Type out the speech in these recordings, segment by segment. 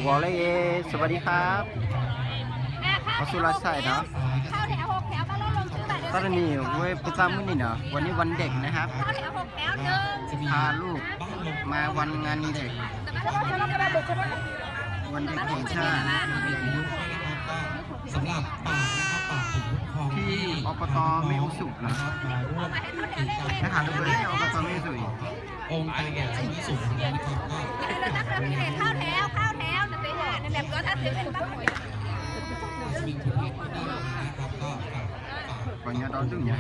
วอลเลย์สวัสดีครับเขาสุรชัยเนาะเข้าแถว6 แถวมาลงชื่อบัตร ตอนนี้เว้ยประจำมื้อนี้เนาะวันนี้วันเด็กนะครับ เข้าแถว6 แถว1พาลูกมาวันงานเด็กวันเด็กแห่งชาติสำหรับป่านะครับป่าถึงคลองที่อบตไม่อุสุนะถ้าหาดูเลยอบตไม่อุสุองค์การใหญ่ที่สูงนะครับก็เข้าแถวนั่นเป็นนั่นแหละก็ถ้าถึงเป็นบ้านหวยวันนี้ตอนดึกเนี่ย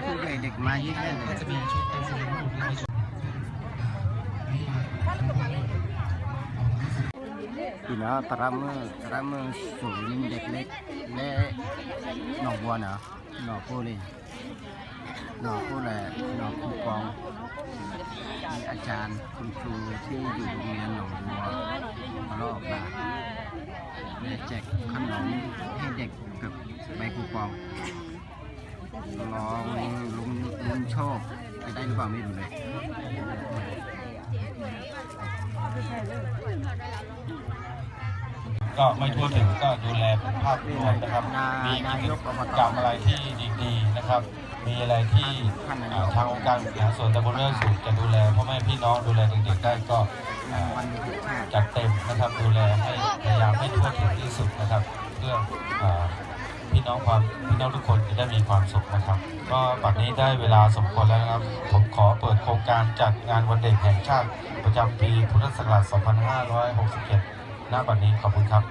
ผู้ใหญ่เด็กมาเยอะแยะเลยจะมีชุดการแสดงปีนี้ตรามสูงยิงเด็กเล็กและหนองบัวนะหนองปูเลยหนองปูแหละหนองคูกองมีอาจารย์คุณครูที่อยู่โรงเรียนหนองบัวมาลอกมาแจกขนมให้เด็กกับใบคูปองลองลุงโชคไปได้หรือเปล่าไม่รู้เลยก็ไม่ทั่วถึงก็ดูแลภาพรวมนะครับมีกิจกรรมอะไรที่ดีๆนะครับมีอะไรที่ทางองค์การบริหารส่วนตำบลแม่สูบจะดูแลพ่อแม่พี่น้องดูแลเด็กๆได้ก็จัดเต็มนะครับดูแลให้พยายามให้ทั่วถึงที่สุดนะครับเพื่อพี่น้องทุกคนจะได้มีความสุขนะครับก็บัดนี้ได้เวลาสมควรแล้วนะครับผมขอเปิดโครงการจัดงานวันเด็กแห่งชาติประจำปีพุทธศักราช 2567 ณ บัดนี้ขอบคุณครับ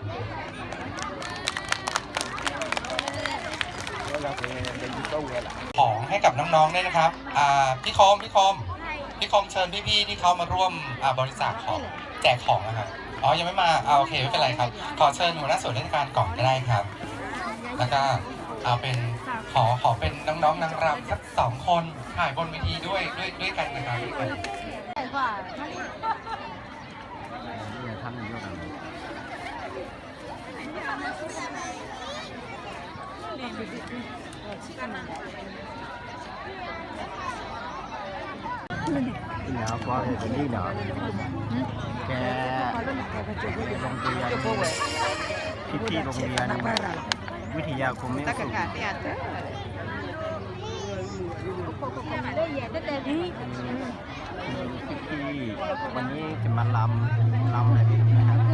ของให้กับน้องๆด้วยนะครับพี่คมเชิญพี่ๆที่เขามาร่วมบริจาคของแจกของนะครับอ๋อยังไม่มาโอเคไม่เป็นไรครับขอเชิญหัวหน้าส่วนราชการก่อนก็ได้ครับแล้วก็เอาเป็นขอเป็นน้องๆนางรำสัก2 คนถ่ายบนเวทีด้วยกันนะครับท่านนายกแล้วก็เป็นนี่เนาะแกโรงเรียนพี่โรงเรียนวิทยาคมไม่สูงพี่วันนี้จะมาลำอะไรนะครับ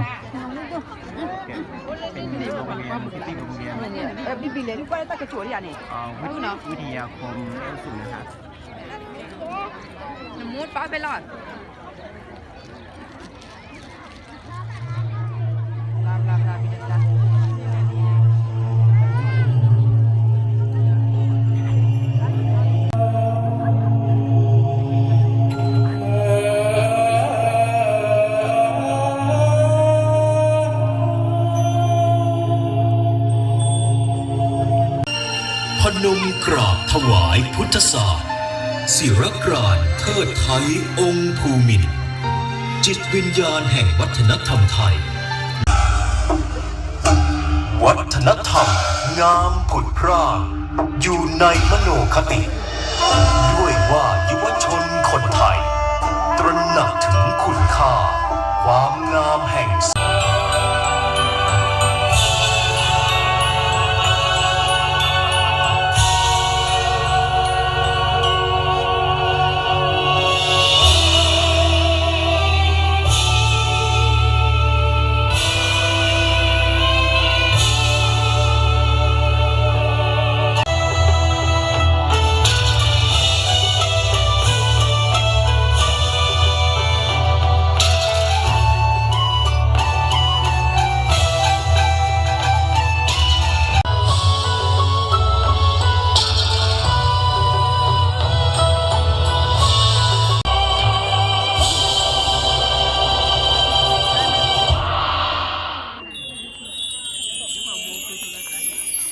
เป็นโรงเรียนพี่โรงเรียนวิทยาคมไม่สูงนะครับน้ำมูดป้าไปหลอดพนมกราบถวายพุทธศาสตร์ศิรกรานเทิดไทยองค์ภูมินทร์จิตวิญญาณแห่งวัฒนธรรมไทยวัฒนธรรมงามผุดพร่างอยู่ในมโนคติด้วยว่ายุวชนคนไทยตระหนักถึงคุณค่าความงามแห่ง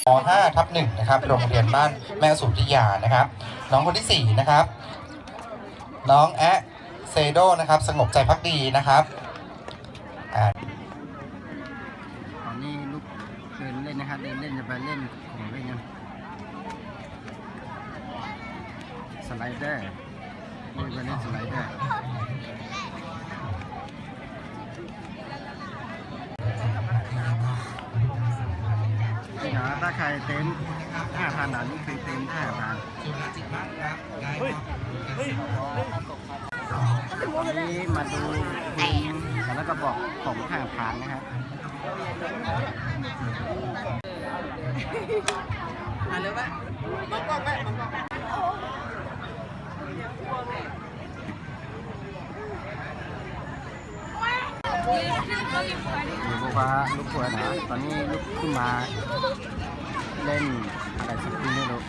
ป .5/1 นะครับโรงเรียนบ้านแม่สุทธิยานะครับน้องคนที่4นะครับน้องแอะเซโดนะครับสงบใจพักดีนะครับตอนนี้ลูกเดินเล่นนะครับเดินเล่นจะไปเล่นของเล่นยังสไลเดอร์ไปเล่นสไลเดอร์ ถ้าใครเต็ม 5,000อ่ะนี่คือเต็ม 5,000 สุรจิตมากครับได้ครับ นี่มาดูปืนแล้วก็บอกของ5,000นะครับอยู่บอกว่าลูกป่วยนะตอนนี้ลุกขึ้นมาเล่นอะไรสักทีไม่รู้